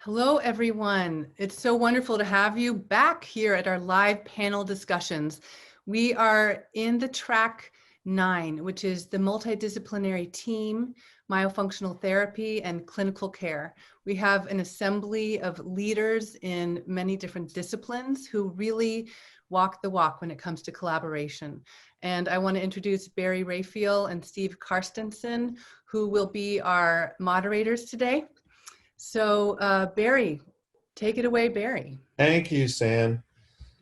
Hello, everyone. It's so wonderful to have you back here at our live panel discussions. We are in the track 9, which is the multidisciplinary team, myofunctional therapy, and clinical care. We have an assembly of leaders in many different disciplines who really walk the walk when it comes to collaboration. And I want to introduce Barry Rayfield and Steve Carstensen, who will be our moderators today. So Barry, take it away, Barry. Thank you, Sam.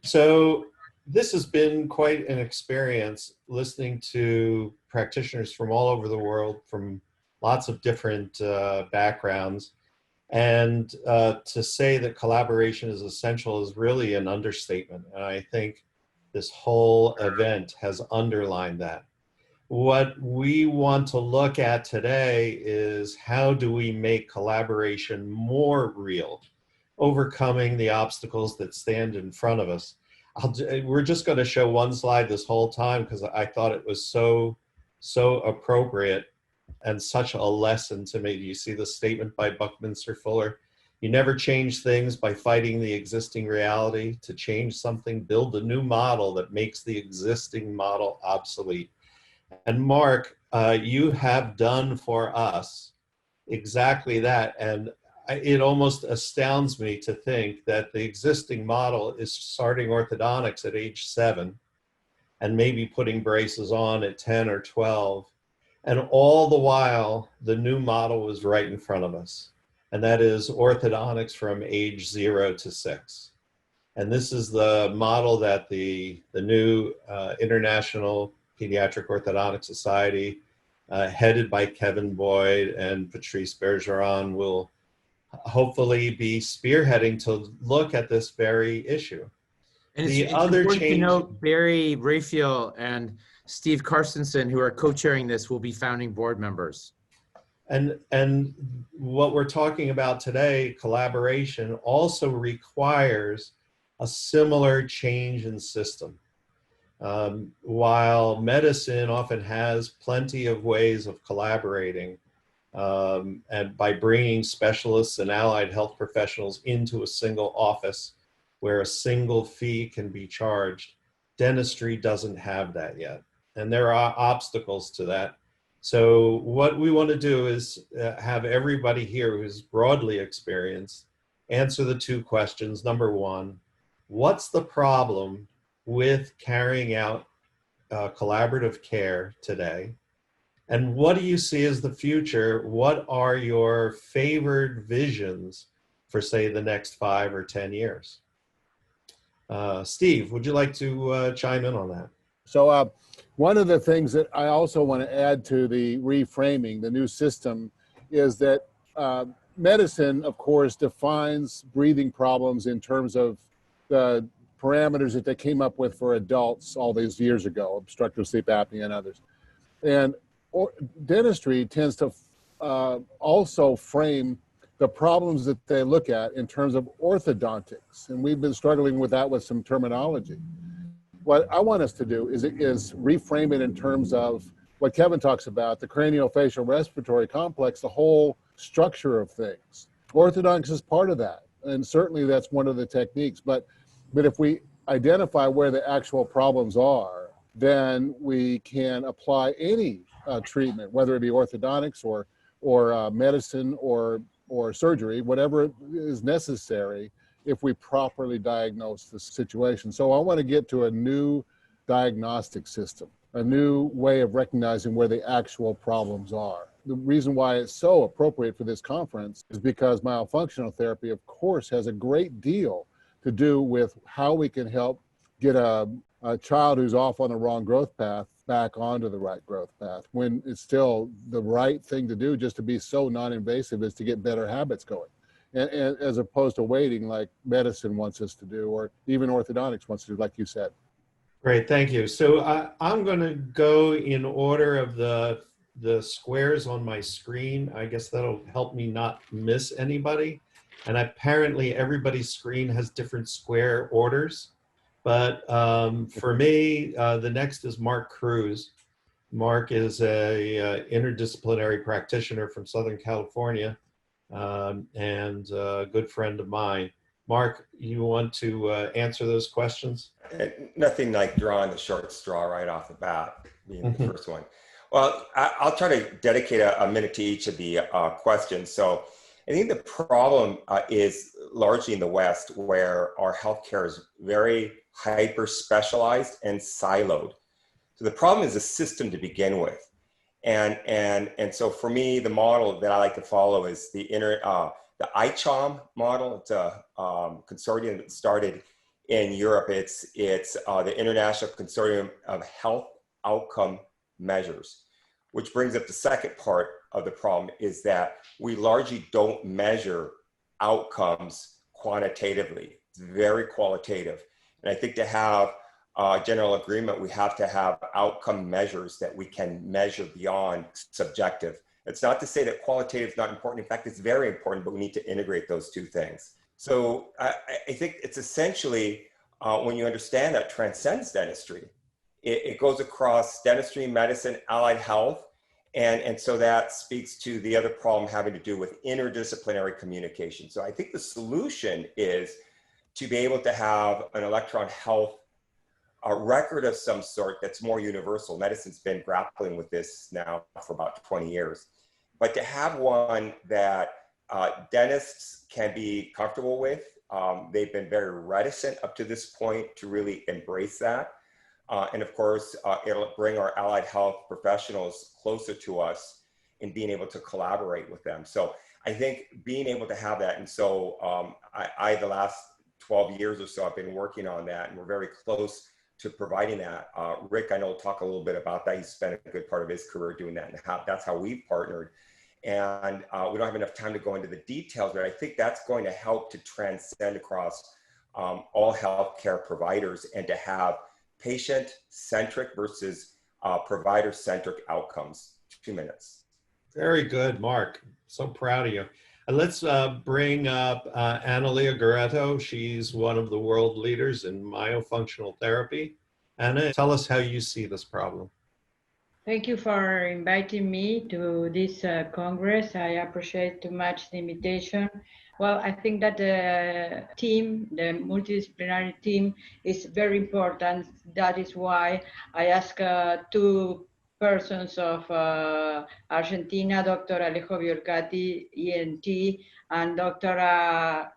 So this has been quite an experience listening to practitioners from all over the world, from lots of different backgrounds. And to say that collaboration is essential is really an understatement. And I think this whole event has underlined that. What we want to look at today is how do we make collaboration more real, overcoming the obstacles that stand in front of us. We're just going to show one slide this whole time because I thought it was so appropriate and such a lesson to me. You see the statement by Buckminster Fuller, you never change things by fighting the existing reality. To change something, build a new model that makes the existing model obsolete. And Mark, you have done for us exactly that. And it almost astounds me to think that the existing model is starting orthodontics at age 7 and maybe putting braces on at 10 or 12. And all the while, the new model was right in front of us. And that is orthodontics from age 0 to 6. And this is the model that the new International Pediatric Orthodontic Society, headed by Kevin Boyd and Patrice Bergeron, will hopefully be spearheading to look at this very issue. And it's important to note Barry Rayfield and Steve Carstensen, who are co-chairing this, will be founding board members. And what we're talking about today, collaboration, also requires a similar change in system. While medicine often has plenty of ways of collaborating, and by bringing specialists and allied health professionals into a single office where a single fee can be charged, dentistry doesn't have that yet. And there are obstacles to that. So what we want to do is have everybody here who's broadly experienced answer the 2 questions. Number 1, what's the problem with carrying out collaborative care today? And what do you see as the future? What are your favored visions for, say, the next 5 or 10 years? Steve, would you like to chime in on that? So one of the things that I also want to add to the reframing, the new system, is that medicine, of course, defines breathing problems in terms of the parameters that they came up with for adults all these years ago, obstructive sleep apnea and others. And dentistry tends to also frame the problems that they look at in terms of orthodontics. And we've been struggling with that with some terminology. What I want us to do is reframe it in terms of what Kevin talks about, the craniofacial respiratory complex, the whole structure of things. Orthodontics is part of that. And certainly that's one of the techniques. But if we identify where the actual problems are, then we can apply any treatment, whether it be orthodontics or medicine or surgery, whatever is necessary, if we properly diagnose the situation. So I want to get to a new diagnostic system, a new way of recognizing where the actual problems are. The reason why it's so appropriate for this conference is because myofunctional therapy, of course, has a great deal to do with how we can help get a child who's off on the wrong growth path back onto the right growth path, when it's still the right thing to do, just to be so non-invasive, is to get better habits going. And as opposed to waiting like medicine wants us to do, or even orthodontics wants to do, like you said. Great, thank you. So I'm going to go in order of the squares on my screen. I guess that'll help me not miss anybody. And apparently everybody's screen has different square orders. But for me, the next is Mark Cruz. Mark is a interdisciplinary practitioner from Southern California. and a good friend of mine. Mark, you want to answer those questions? Nothing like drawing the short straw right off the bat, being the first one. Well, I'll try to dedicate a minute to each of the questions. So I think the problem is largely in the West, where our healthcare is very hyper-specialized and siloed. So the problem is the system to begin with. And so for me, the model that I like to follow is the ICHOM model. It's a consortium that started in Europe. It's the International Consortium of Health Outcome Measures, which brings up the second part of the problem, is that we largely don't measure outcomes quantitatively. It's very qualitative. And I think to have general agreement, we have to have outcome measures that we can measure beyond subjective. It's not to say that qualitative is not important. In fact, it's very important, but we need to integrate those two things. So I think it's essentially, when you understand that, transcends dentistry. It goes across dentistry, medicine, allied health. And so that speaks to the other problem having to do with interdisciplinary communication. So I think the solution is to be able to have an electron health record of some sort that's more universal. Medicine's been grappling with this now for about 20 years. But to have one that dentists can be comfortable with, they've been very reticent up to this point to really embrace that. And of course, it'll bring our allied health professionals closer to us in being able to collaborate with them. So I think being able to have that, and so I the last 12 years or so, I've been working on that, and we're very close to providing that. Rick, I know, will talk a little bit about that. He spent a good part of his career doing that, and that's how we've partnered. And we don't have enough time to go into the details, but I think that's going to help to transcend across all healthcare providers, and to have patient-centric versus provider-centric outcomes. 2 minutes. Very good, Mark. So proud of you. And let's bring up Analia Goretto. She's one of the world leaders in myofunctional therapy. Anna, tell us how you see this problem. Thank you for inviting me to this Congress. I appreciate too much the invitation. Well, I think that the team, the multidisciplinary team, is very important. That is why I asked two persons of Argentina, Dr. Alejo Biorcati, ENT, and Dr.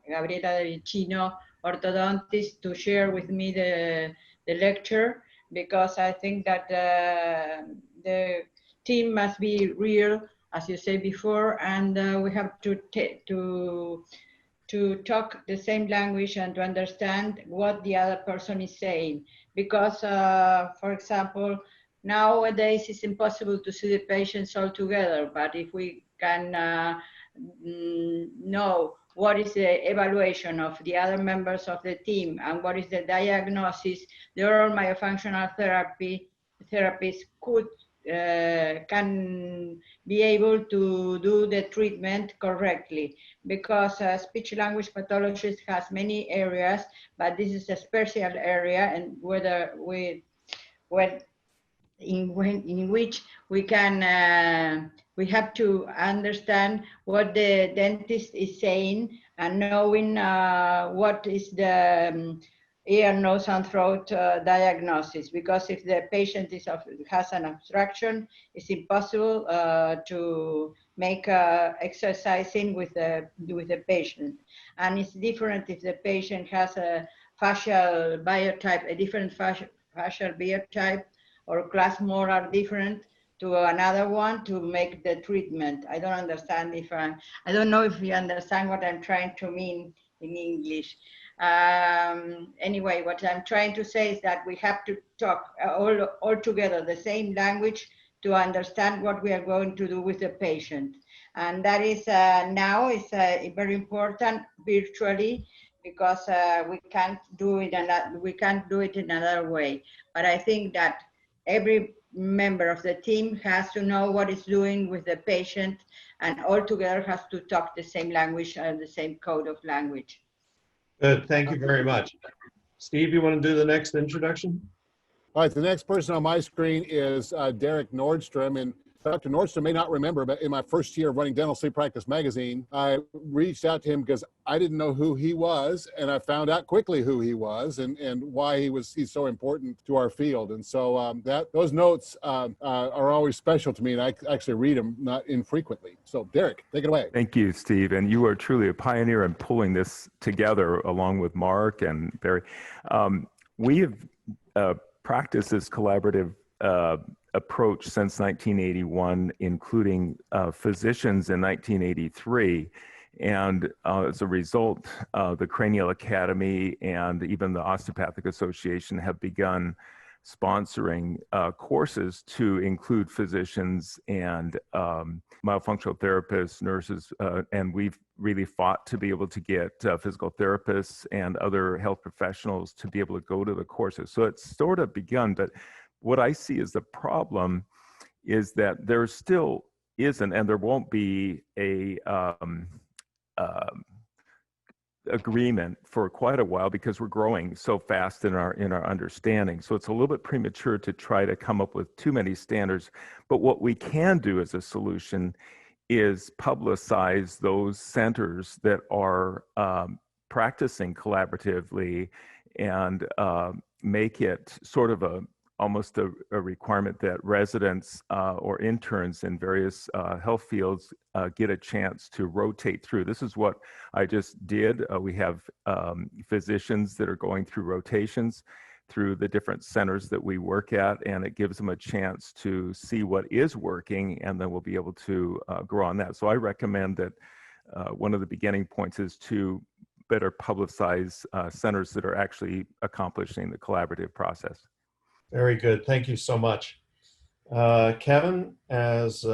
Gabriela De Vicino, orthodontist, to share with me the lecture, because I think that the team must be real, as you said before, and we have to talk the same language and to understand what the other person is saying. Because, for example, nowadays it's impossible to see the patients all together, but if we can know what is the evaluation of the other members of the team and what is the diagnosis, the oral myofunctional therapists can be able to do the treatment correctly, because speech language pathologist has many areas, but this is a special area, and in which we can we have to understand what the dentist is saying, and knowing what is the ear, nose, and throat diagnosis. Because if the patient has an obstruction, it's impossible to make exercising with the patient. And it's different if the patient has a facial biotype, a different facial biotype, or class more are different to another one to make the treatment. I don't understand I don't know if you understand what I'm trying to mean in English. Anyway, what I'm trying to say is that we have to talk all together the same language to understand what we are going to do with the patient. And that is now is very important virtually, because we can't do it in another way. But I think that every member of the team has to know what it's doing with the patient, and all together has to talk the same language and the same code of language. Good, thank you very much. Steve, you want to do the next introduction? All right, the next person on my screen is Derek Nordstrom. And Dr. Nordstrom may not remember, but in my first year of running Dental Sleep Practice magazine, I reached out to him because I didn't know who he was, and I found out quickly who he was and why he's so important to our field. And so those notes are always special to me, and I actually read them not infrequently. So Derek, take it away. Thank you, Steve. And you are truly a pioneer in pulling this together along with Mark and Barry. We have practiced this collaborative approach since 1981, including physicians in 1983. And as a result, the Cranial Academy and even the Osteopathic Association have begun sponsoring courses to include physicians and myofunctional therapists, nurses, and we've really fought to be able to get physical therapists and other health professionals to be able to go to the courses. So it's sort of begun, but what I see as the problem is that there still isn't, and there won't be a agreement for quite a while because we're growing so fast in our understanding. So it's a little bit premature to try to come up with too many standards. But what we can do as a solution is publicize those centers that are practicing collaboratively and make it sort of almost a requirement that residents or interns in various health fields get a chance to rotate through. This is what I just did. We have physicians that are going through rotations through the different centers that we work at, and it gives them a chance to see what is working, and then we'll be able to grow on that. So I recommend that one of the beginning points is to better publicize centers that are actually accomplishing the collaborative process. Very good. Thank you so much. Kevin, as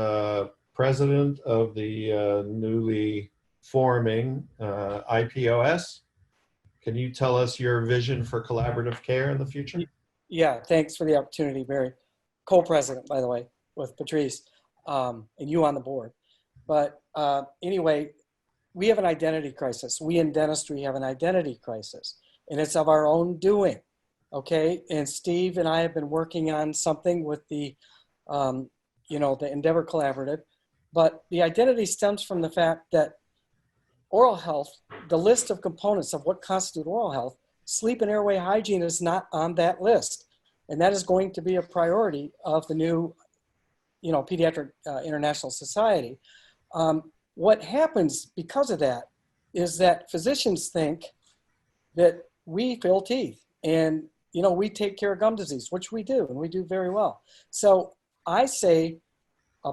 president of the newly forming IPOS, can you tell us your vision for collaborative care in the future? Yeah, thanks for the opportunity, Barry. Co-president, by the way, with Patrice, and you on the board. But anyway, we have an identity crisis. We in dentistry have an identity crisis, and it's of our own doing. Okay, and Steve and I have been working on something with the, the Endeavor Collaborative, but the identity stems from the fact that oral health, the list of components of what constitute oral health, sleep and airway hygiene is not on that list, and that is going to be a priority of the new, Pediatric International Society. What happens because of that is that physicians think that we fill teeth and we take care of gum disease, which we do, and we do very well. So I say a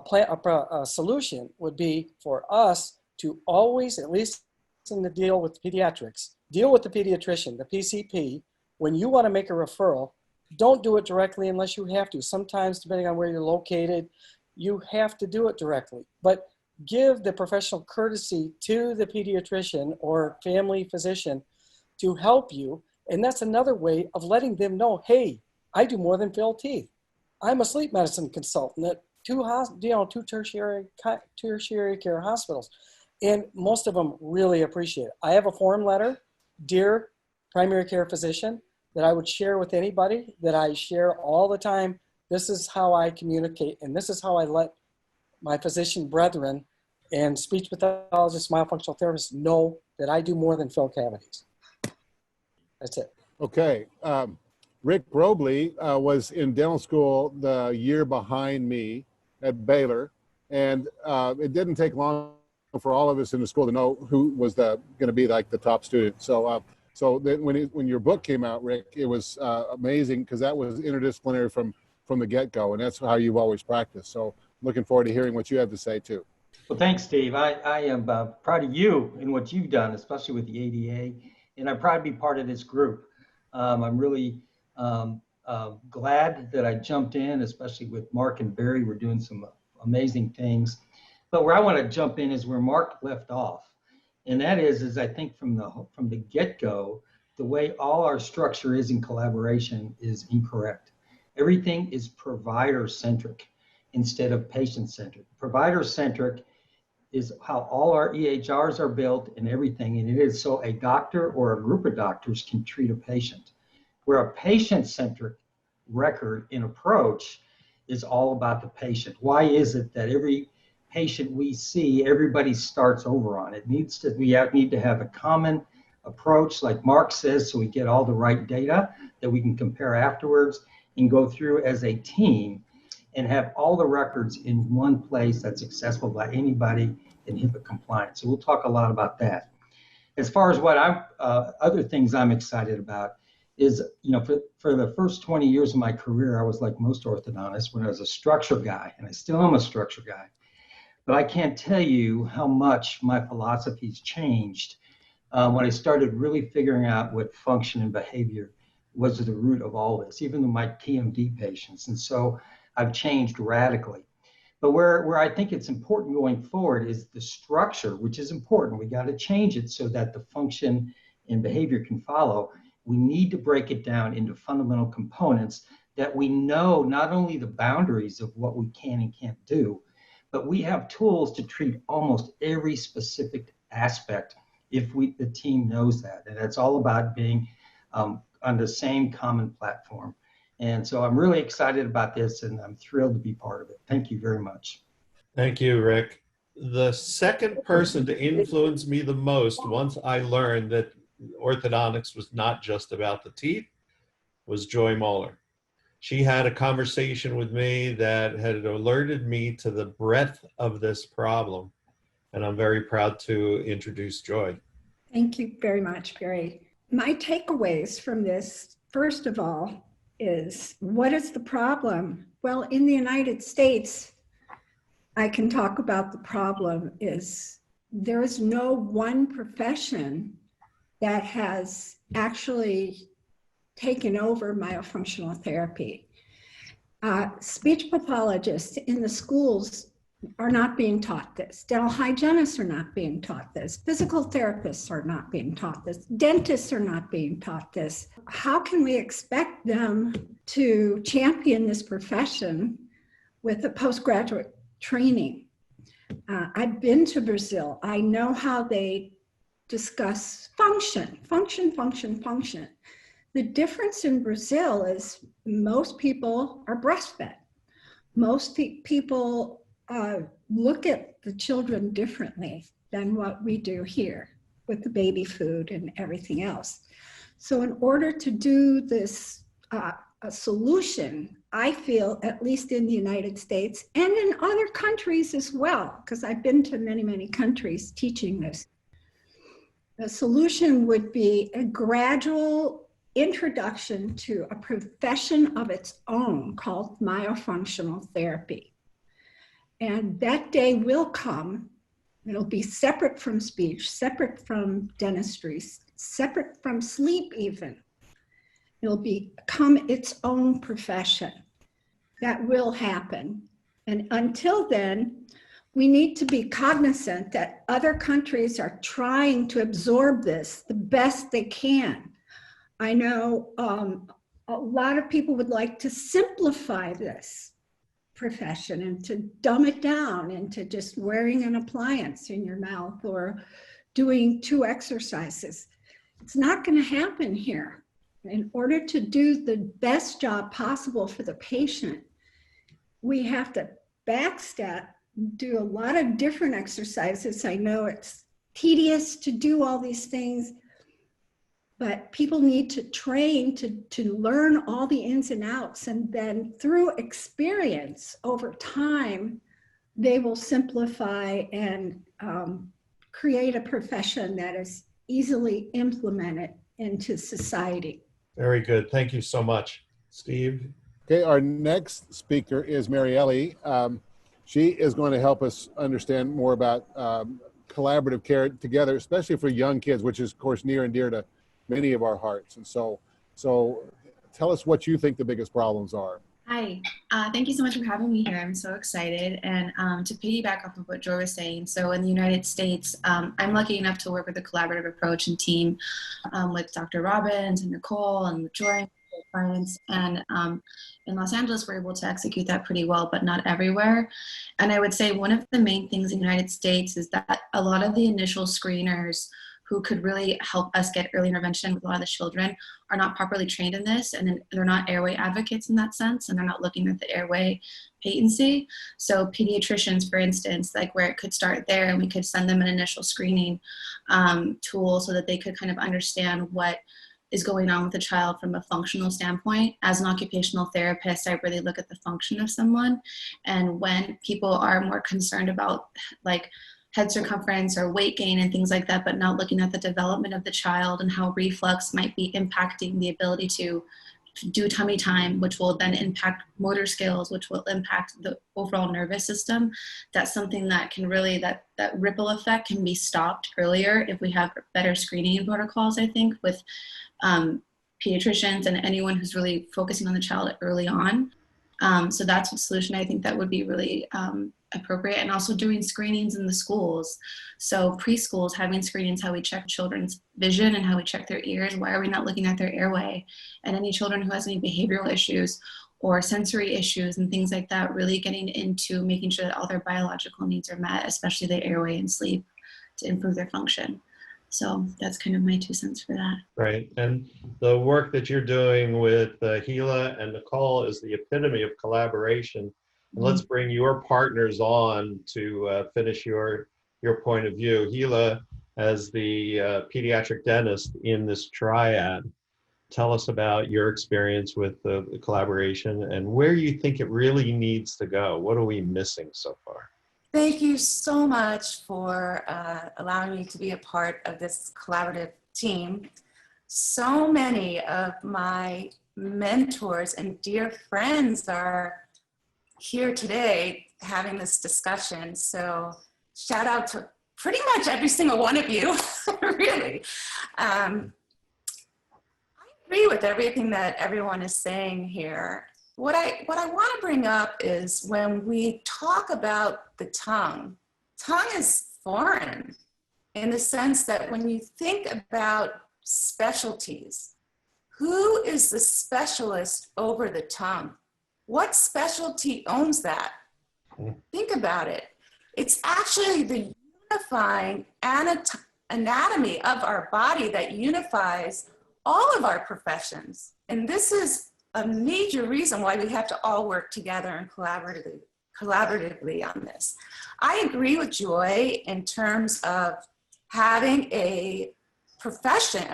solution would be for us to always, at least in the deal with pediatrics, deal with the pediatrician, the PCP. When you want to make a referral, don't do it directly unless you have to. Sometimes, depending on where you're located, you have to do it directly. But give the professional courtesy to the pediatrician or family physician to help you. And that's another way of letting them know, hey, I do more than fill teeth. I'm a sleep medicine consultant at two tertiary care hospitals. And most of them really appreciate it. I have a form letter, dear primary care physician, that I would share with anybody, that I share all the time. This is how I communicate, and this is how I let my physician brethren and speech pathologists, myofunctional therapists know that I do more than fill cavities. That's it. Okay. Rick Brobley was in dental school the year behind me at Baylor, and it didn't take long for all of us in the school to know who was going to be like the top student. So, when your book came out, Rick, it was amazing because that was interdisciplinary from the get-go, and that's how you've always practiced. So, looking forward to hearing what you have to say too. Well, thanks, Steve. I am proud of you and what you've done, especially with the ADA, and I'm proud to be part of this group. I'm really glad that I jumped in, especially with Mark and Barry. We're doing some amazing things. But where I want to jump in is where Mark left off, and that is I think from the get-go, the way all our structure is in collaboration is incorrect. Everything is provider-centric instead of patient-centric. Provider-centric is how all our EHRs are built and everything, and it is so a doctor or a group of doctors can treat a patient. Where a patient-centric record and approach is all about the patient. Why is it that every patient we see, everybody starts over on? We need to have a common approach, like Mark says, so we get all the right data that we can compare afterwards and go through as a team and have all the records in one place that's accessible by anybody in HIPAA compliant. So we'll talk a lot about that. As far as what other things I'm excited about is, for the first 20 years of my career, I was like most orthodontists when I was a structure guy, and I still am a structure guy. But I can't tell you how much my philosophy's changed when I started really figuring out what function and behavior was the root of all this, even with my TMD patients. And so I've changed radically. But where I think it's important going forward is the structure, which is important. We got to change it so that the function and behavior can follow. We need to break it down into fundamental components that we know not only the boundaries of what we can and can't do, but we have tools to treat almost every specific aspect if the team knows that. And it's all about being on the same common platform. And so I'm really excited about this, and I'm thrilled to be part of it. Thank you very much. Thank you, Rick. The second person to influence me the most once I learned that orthodontics was not just about the teeth was Joy Muller. She had a conversation with me that had alerted me to the breadth of this problem. And I'm very proud to introduce Joy. Thank you very much, Barry. My takeaways from this, first of all, is what is the problem? Well, in the United States, I can talk about the problem is there is no one profession that has actually taken over myofunctional therapy. Speech pathologists in the schools are not being taught this. Dental hygienists are not being taught this. Physical therapists are not being taught this. Dentists are not being taught this. How can we expect them to champion this profession with a postgraduate training? I've been to Brazil. I know how they discuss function. The difference in Brazil is most people are breastfed. Most people look at the children differently than what we do here with the baby food and everything else. So in order to do this a solution, I feel, at least in the United States and in other countries as well, because I've been to many, many countries teaching this, the solution would be a gradual introduction to a profession of its own called myofunctional therapy. And that day will come. It'll be separate from speech, separate from dentistry, separate from sleep even. It'll become its own profession. That will happen. And until then, we need to be cognizant that other countries are trying to absorb this the best they can. I know a lot of people would like to simplify this profession and to dumb it down into just wearing an appliance in your mouth or doing 2 exercises. It's not going to happen here. In order to do the best job possible for the patient, we have to backstep, do a lot of different exercises. I know it's tedious to do all these things, but people need to train to learn all the ins and outs, and then through experience over time, they will simplify and create a profession that is easily implemented into society. Very good. Thank you so much. Steve? Okay, our next speaker is Mary Elise. She is going to help us understand more about collaborative care together, especially for young kids, which is, of course, near and dear to many of our hearts. And so tell us what you think the biggest problems are. Hi, thank you so much for having me here. I'm so excited. And to piggyback off of what Joy was saying, so in the United States, I'm lucky enough to work with a collaborative approach and team with Dr. Robbins and Nicole and with Joy clients. And in Los Angeles, we're able to execute that pretty well, but not everywhere. And I would say one of the main things in the United States is that a lot of the initial screeners who could really help us get early intervention with a lot of the children are not properly trained in this, and they're not airway advocates in that sense, and they're not looking at the airway patency. So pediatricians, for instance, like where it could start there, and we could send them an initial screening tool so that they could kind of understand what is going on with the child from a functional standpoint. As an occupational therapist, I really look at the function of someone, and when people are more concerned about like head circumference or weight gain and things like that, but not looking at the development of the child and how reflux might be impacting the ability to do tummy time, which will then impact motor skills, which will impact the overall nervous system. That's something that can really, that ripple effect can be stopped earlier if we have better screening protocols, I think, with pediatricians and anyone who's really focusing on the child early on. So that's a solution I think that would be really appropriate, and also doing screenings in the schools. So preschools, having screenings, how we check children's vision and how we check their ears. Why are we not looking at their airway? And any children who has any behavioral issues or sensory issues and things like that, really getting into making sure that all their biological needs are met, especially the airway and sleep, to improve their function. So that's kind of my 2 cents for that. Right. And the work that you're doing with Gila and Nicole is the epitome of collaboration. And let's bring your partners on to finish your point of view. Gila, as the pediatric dentist in this triad, tell us about your experience with the collaboration and where you think it really needs to go. What are we missing so far? Thank you so much for allowing me to be a part of this collaborative team. So many of my mentors and dear friends are here today having this discussion. So shout out to pretty much every single one of you, really. I agree with everything that everyone is saying here. What I want to bring up is when we talk about the tongue is foreign in the sense that when you think about specialties, who is the specialist over the tongue? What specialty owns that? Think about it. It's actually the unifying anatomy of our body that unifies all of our professions. And this is a major reason why we have to all work together and collaboratively on this. I agree with Joy in terms of having a profession,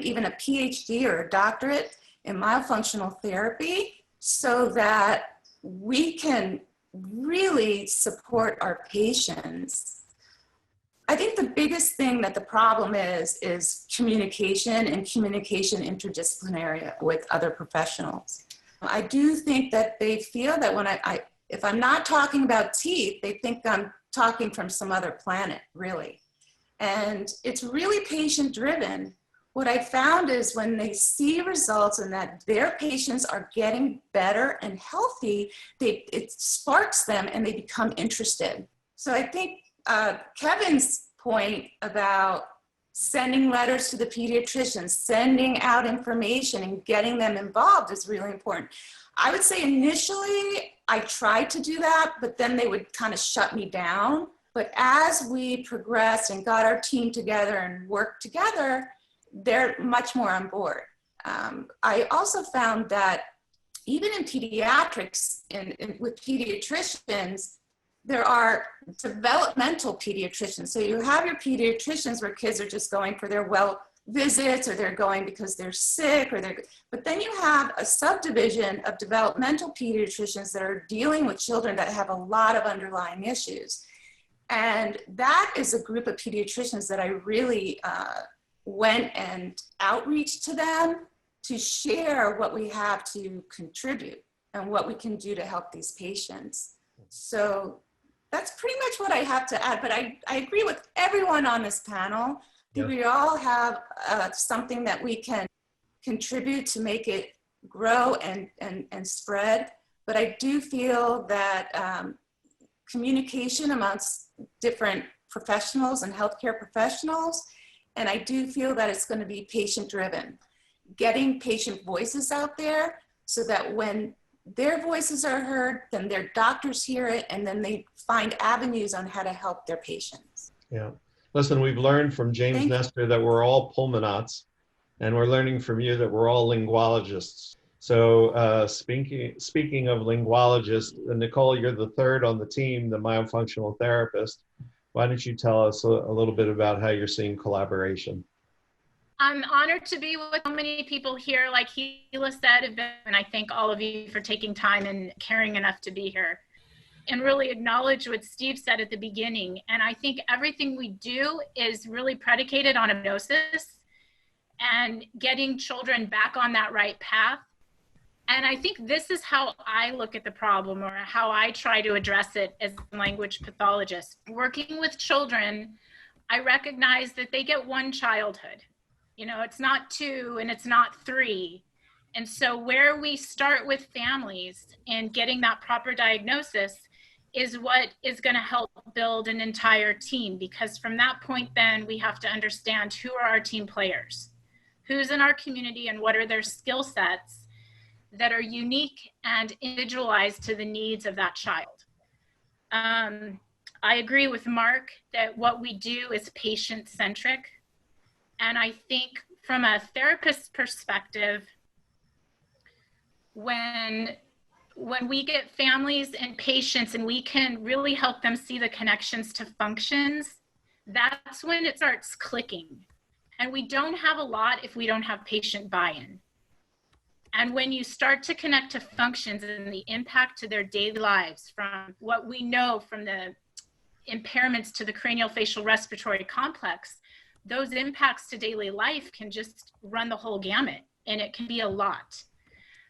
even a PhD or a doctorate in myofunctional therapy, so that we can really support our patients. I think the biggest thing that the problem is communication, and communication interdisciplinary with other professionals. I do think that they feel that when if I'm not talking about teeth, they think I'm talking from some other planet, really. And it's really patient driven. What I found is when they see results and that their patients are getting better and healthy, it sparks them and they become interested. So I think Kevin's point about sending letters to the pediatricians, sending out information and getting them involved is really important. I would say initially I tried to do that, but then they would kind of shut me down. But as we progressed and got our team together and worked together, they're much more on board. I also found that even in pediatrics, with pediatricians, there are developmental pediatricians. So you have your pediatricians where kids are just going for their well visits, or they're going because they're sick, but then you have a subdivision of developmental pediatricians that are dealing with children that have a lot of underlying issues. And that is a group of pediatricians that I really went and outreach to them to share what we have to contribute and what we can do to help these patients. So that's pretty much what I have to add, but I agree with everyone on this panel. I think we all have something that we can contribute to make it grow and spread. But I do feel that communication amongst different professionals and healthcare professionals, and I do feel that it's going to be patient driven, getting patient voices out there so that when their voices are heard, then their doctors hear it, and then they find avenues on how to help their patients. Yeah. Listen, we've learned from James Nestor that we're all pulmonauts, and we're learning from you that we're all linguologists. So speaking of linguologists, Nicole, you're the third on the team, the myofunctional therapist. Why don't you tell us a little bit about how you're seeing collaboration? I'm honored to be with so many people here. Like Hila said, and I thank all of you for taking time and caring enough to be here and really acknowledge what Steve said at the beginning. And I think everything we do is really predicated on hypnosis and getting children back on that right path. And I think this is how I look at the problem, or how I try to address it as a language pathologist. Working with children, I recognize that they get one childhood. You know, it's not 2 and it's not 3. And so where we start with families and getting that proper diagnosis is what is going to help build an entire team, because from that point then we have to understand who are our team players, who's in our community, and what are their skill sets that are unique and individualized to the needs of that child. I agree with Mark that what we do is patient-centric. And I think from a therapist's perspective, when we get families and patients and we can really help them see the connections to functions, that's when it starts clicking. And we don't have a lot if we don't have patient buy-in. And when you start to connect to functions and the impact to their daily lives, from what we know from the impairments to the craniofacial respiratory complex, those impacts to daily life can just run the whole gamut, and it can be a lot.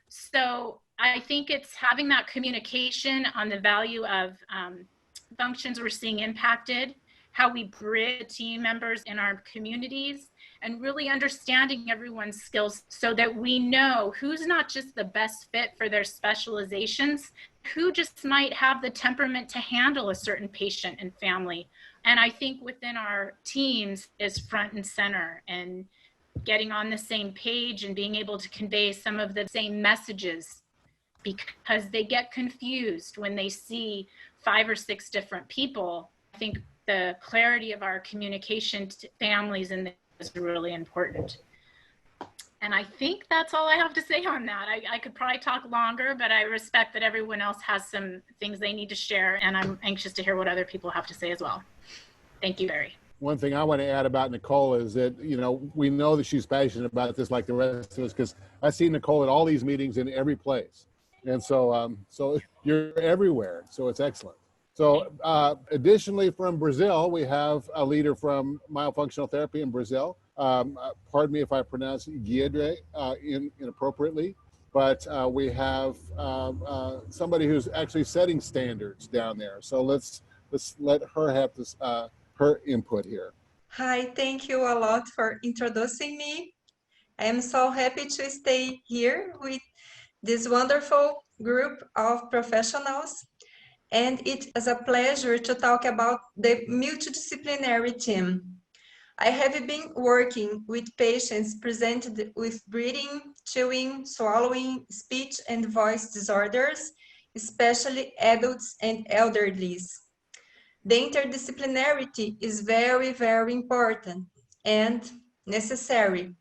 So I think it's having that communication on the value of functions we're seeing impacted, how we bridge team members in our communities, and really understanding everyone's skills so that we know who's not just the best fit for their specializations, who just might have the temperament to handle a certain patient and family. And I think within our teams is front and center, and getting on the same page and being able to convey some of the same messages, because they get confused when they see 5 or 6 different people. I think the clarity of our communication to families and is really important. And I think that's all I have to say on that. I could probably talk longer, but I respect that everyone else has some things they need to share, and I'm anxious to hear what other people have to say as well. Thank you, Barry. One thing I want to add about Nicole is that, you know, we know that she's passionate about this like the rest of us, because I see Nicole at all these meetings in every place. And so, so you're everywhere. So it's excellent. So additionally from Brazil, we have a leader from myofunctional therapy in Brazil. Pardon me if I pronounce Guilherme inappropriately, but we have somebody who's actually setting standards down there. So let's let her have this, her input here. Hi, thank you a lot for introducing me. I am so happy to stay here with this wonderful group of professionals. And it is a pleasure to talk about the multidisciplinary team. I have been working with patients presented with breathing, chewing, swallowing, speech and voice disorders, especially adults and elderlies. The interdisciplinarity is very, very important and necessary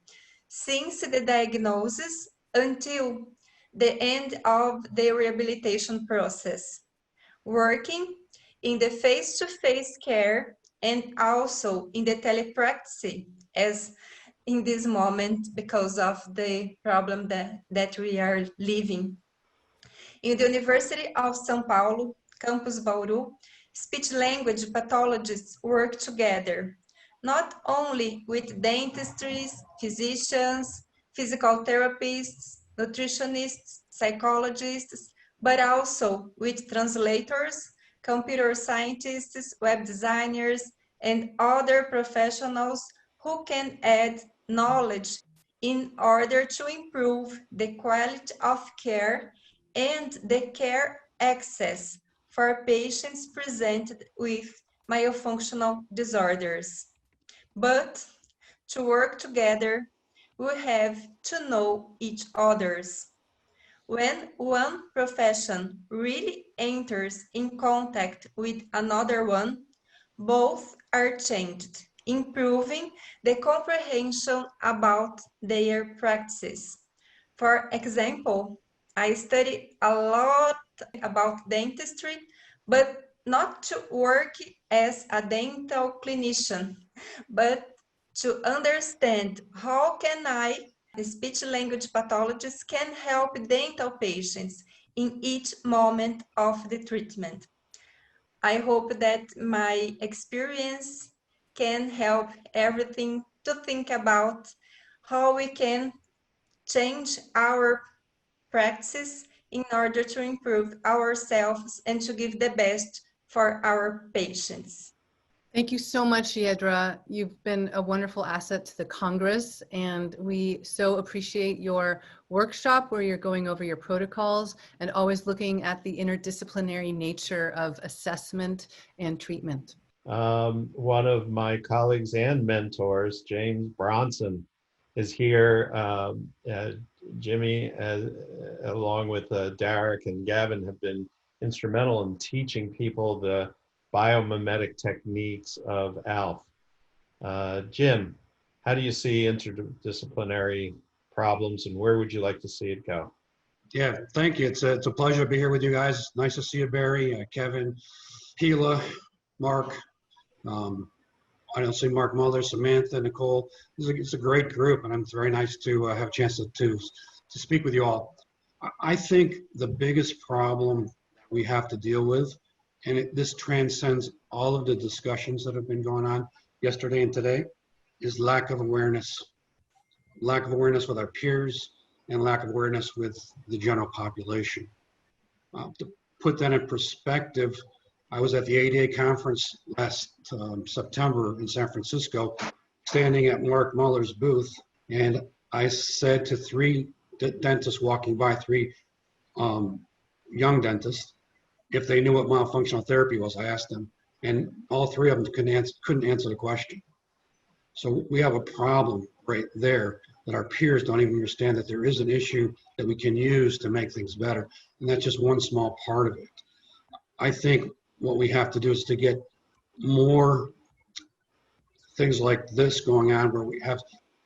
since the diagnosis until the end of the rehabilitation process. Working in the face-to-face care and also in the telepractice, as in this moment because of the problem that we are living. In the University of São Paulo, Campus Bauru, speech-language pathologists work together, not only with dentistries, physicians, physical therapists, nutritionists, psychologists, but also with translators, computer scientists, web designers, and other professionals who can add knowledge in order to improve the quality of care and the care access for patients presented with myofunctional disorders. But to work together, we have to know each other's. When one profession really enters in contact with another one, both are changed improving the comprehension about their practices. For example, I study a lot about dentistry, but not to work as a dental clinician, but to understand how can speech-language pathologists can help dental patients in each moment of the treatment. I hope that my experience can help everything to think about how we can change our practice in order to improve ourselves and to give the best for our patients. Thank you so much, Yedra. You've been a wonderful asset to the Congress, and we so appreciate your workshop where you're going over your protocols and always looking at the interdisciplinary nature of assessment and treatment. One of my colleagues and mentors, James Bronson, is here. Jimmy, along with Derek and Gavin, have been instrumental in teaching people the biomimetic techniques of ALF. Jim, how do you see interdisciplinary problems, and where would you like to see it go? Yeah, thank you. It's a pleasure to be here with you guys. Nice to see you, Barry, Kevin, Gila, Mark. I don't see Mark Muller, Samantha, Nicole. It's a great group, and it's very nice to have a chance to speak with you all. I think the biggest problem we have to deal with, and this transcends all of the discussions that have been going on yesterday and today, is lack of awareness. Lack of awareness with our peers and lack of awareness with the general population. To put that in perspective, I was at the ADA conference last September in San Francisco, standing at Mark Muller's booth, and I said to three dentists walking by, three young dentists, if they knew what myofunctional therapy was. I asked them, and all three of them couldn't answer the question. So we have a problem right there that our peers don't even understand that there is an issue that we can use to make things better. And that's just one small part of it. I think what we have to do is to get more things like this going on where we have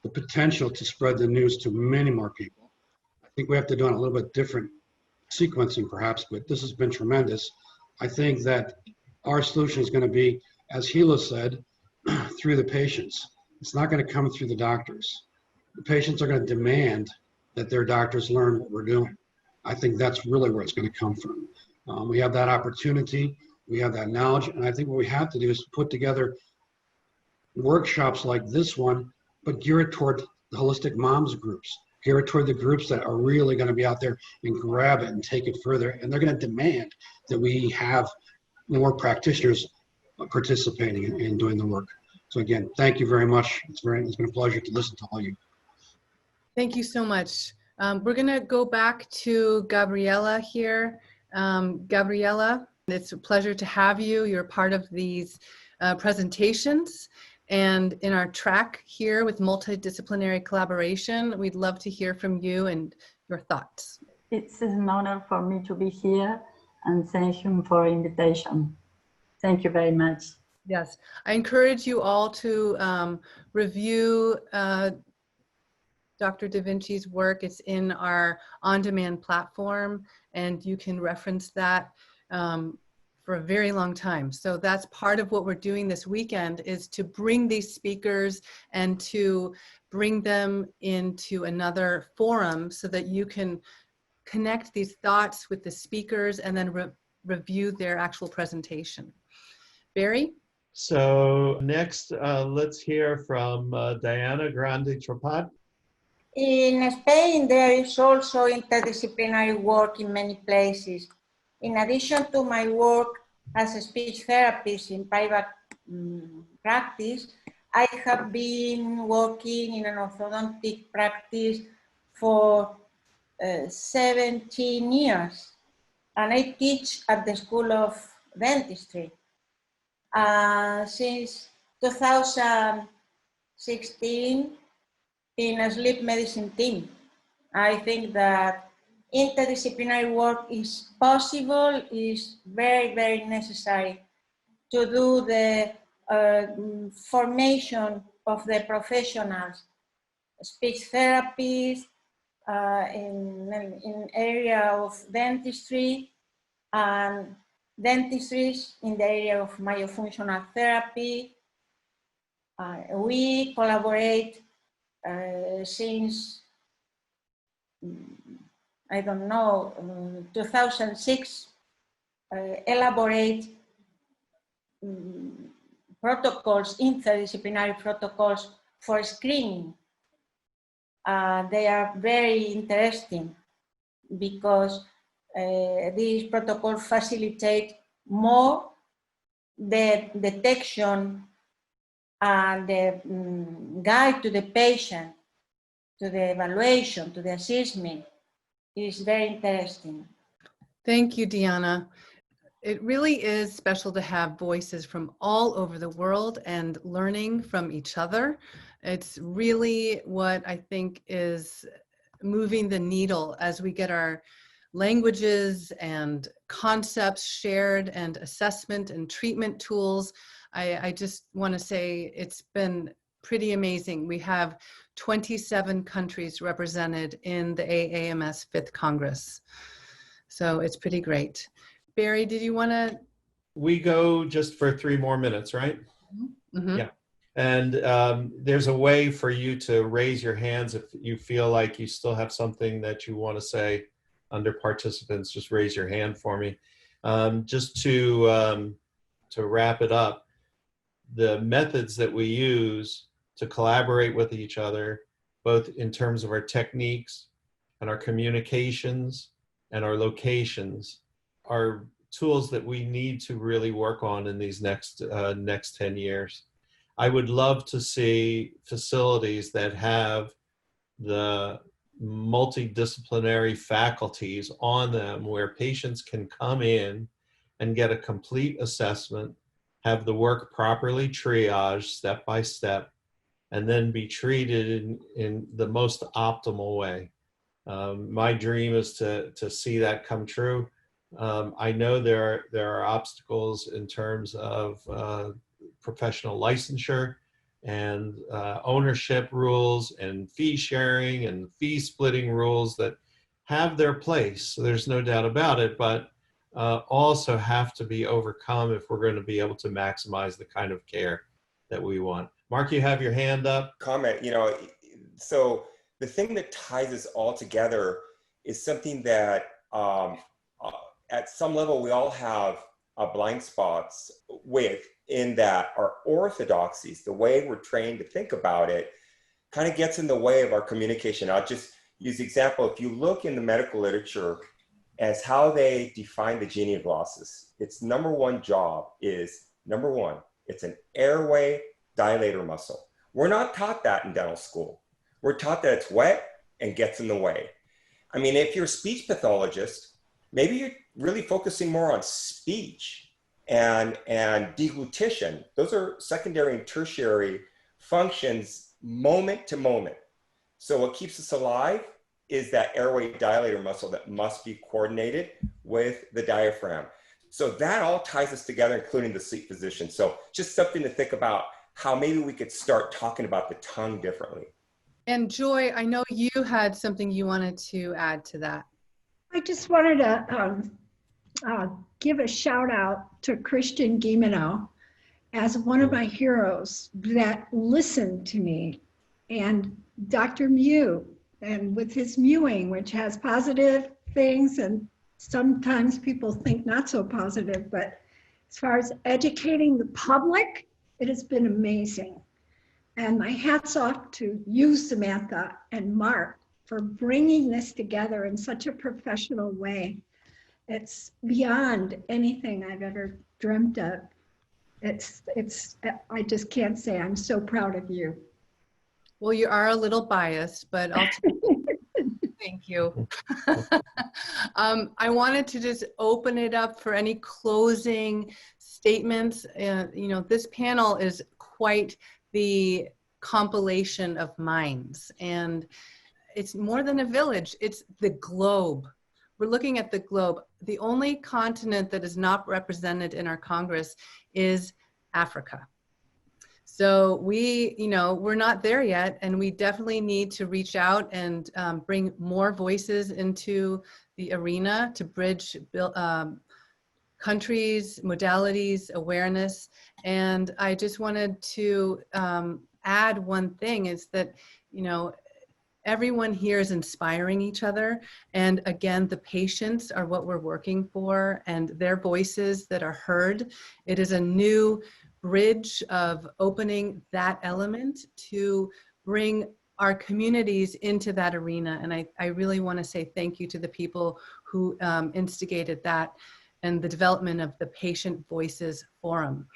the potential to spread the news to many more people. I think we have to do it a little bit different sequencing perhaps, but this has been tremendous. I think that our solution is going to be, as Gila said, through the patients. It's not going to come through the doctors. The patients are going to demand that their doctors learn what we're doing. I think that's really where it's going to come from. We have that opportunity, we have that knowledge, and I think what we have to do is put together workshops like this one, but gear it toward the holistic moms groups, gear it toward the groups that are really going to be out there and grab it and take it further, and they're going to demand that we have more practitioners participating in doing the work. So again, thank you very much. It's been a pleasure to listen to all you. Thank you so much. We're going to go back to Gabriella here. Gabriella, it's a pleasure to have you. You're part of these presentations. And in our track here with multidisciplinary collaboration, we'd love to hear from you and your thoughts. It's an honor for me to be here, and thank you for the invitation. Thank you very much. Yes, I encourage you all to review Dr. Da Vinci's work. It's in our on-demand platform, and you can reference that for a very long time. So that's part of what we're doing this weekend, is to bring these speakers and to bring them into another forum so that you can connect these thoughts with the speakers and then review their actual presentation. Barry? So next, let's hear from Deanna Grande. In Spain, there is also interdisciplinary work in many places. In addition to my work as a speech therapist in private practice, I have been working in an orthodontic practice for 17 years, and I teach at the School of Dentistry. Since 2016, in a sleep medicine team. I think that interdisciplinary work is possible, is very, very necessary to do the formation of the professionals, speech therapists, in area of dentistry, and dentistries in the area of myofunctional therapy. We collaborate since, I don't know, 2006, elaborate protocols, interdisciplinary protocols for screening. They are very interesting because these protocols facilitate more the detection and the guide to the patient, to the evaluation, to the assessment. Is very interesting. Thank you, Deanna. It really is special to have voices from all over the world and learning from each other. It's really what I think is moving the needle as we get our languages and concepts shared and assessment and treatment tools. I just want to say it's been pretty amazing. We have 27 countries represented in the AAMS 5th Congress. So it's pretty great. Barry, did you want to? We go just for 3 more minutes, right? Mm-hmm. Yeah. And there's a way for you to raise your hands if you feel like you still have something that you want to say under participants. Just raise your hand for me. Just to wrap it up, the methods that we use to collaborate with each other, both in terms of our techniques and our communications and our locations, are tools that we need to really work on in these next 10 years. I would love to see facilities that have the multidisciplinary faculties on them where patients can come in and get a complete assessment, have the work properly triaged step by step, and then be treated in the most optimal way. My dream is to see that come true. I know there are obstacles in terms of professional licensure and ownership rules and fee sharing and fee splitting rules that have their place. So there's no doubt about it, but also have to be overcome if we're going to be able to maximize the kind of care that we want. Mark, you have your hand up. Comment, so the thing that ties us all together is something that at some level we all have blind spots with, in that our orthodoxies, the way we're trained to think about it, kind of gets in the way of our communication. I'll just use the example. If you look in the medical literature as how they define the genie glossus, its number one job is, number one, it's an airway dilator muscle. We're not taught that in dental school. We're taught that it's wet and gets in the way. I mean, if you're a speech pathologist, maybe you're really focusing more on speech and deglutition. Those are secondary and tertiary functions moment to moment. So what keeps us alive is that airway dilator muscle that must be coordinated with the diaphragm. So that all ties us together, including the sleep position. So just something to think about, how maybe we could start talking about the tongue differently. And Joy, I know you had something you wanted to add to that. I just wanted to give a shout out to Christian Guilherme as one of my heroes that listened to me, and Dr. Mew, and with his mewing, which has positive things and sometimes people think not so positive, but as far as educating the public, it has been amazing. And my hat's off to you, Samantha and Mark, for bringing this together in such a professional way. It's beyond anything I've ever dreamt of. I just can't say I'm so proud of you. Well, you are a little biased, but I'll thank you. I wanted to just open it up for any closing statements. This panel is quite the compilation of minds, and it's more than a village, it's the globe. We're looking at the globe. The only continent that is not represented in our Congress is Africa. So we, we're not there yet, and we definitely need to reach out and bring more voices into the arena to bridge countries, modalities, awareness. And I just wanted to add one thing is that, everyone here is inspiring each other. And again, the patients are what we're working for, and their voices that are heard. It is a new bridge of opening that element to bring our communities into that arena. And I really want to say thank you to the people who instigated that and the development of the Patient Voices Forum.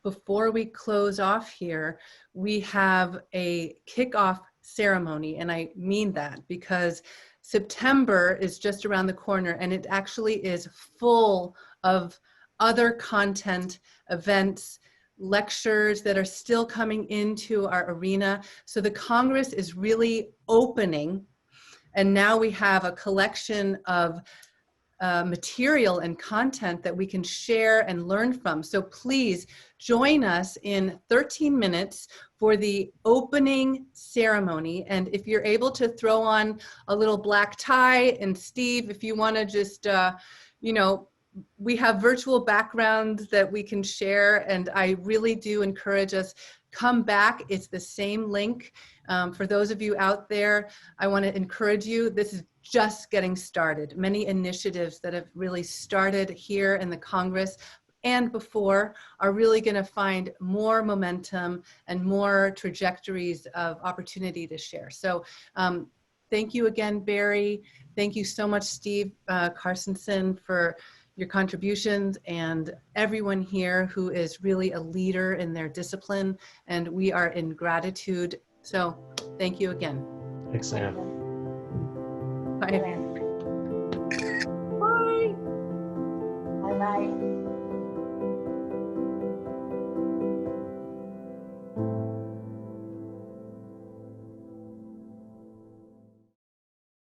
Before we close off here, we have a kickoff ceremony, and I mean that because September is just around the corner, and it actually is full of other content, events, lectures that are still coming into our arena. So the Congress is really opening, and now we have a collection of material and content that we can share and learn from. So please join us in 13 minutes for the opening ceremony. And if you're able to throw on a little black tie, and Steve, if you want to just, we have virtual backgrounds that we can share, and I really do encourage us, come back. It's the same link. For those of you out there, I want to encourage you. This is just getting started. Many initiatives that have really started here in the Congress and before are really going to find more momentum and more trajectories of opportunity to share. So thank you again, Barry. Thank you so much, Steve Carstensen, for your contributions, and everyone here who is really a leader in their discipline, and we are in gratitude. So thank you again. Thanks, Sam. Bye.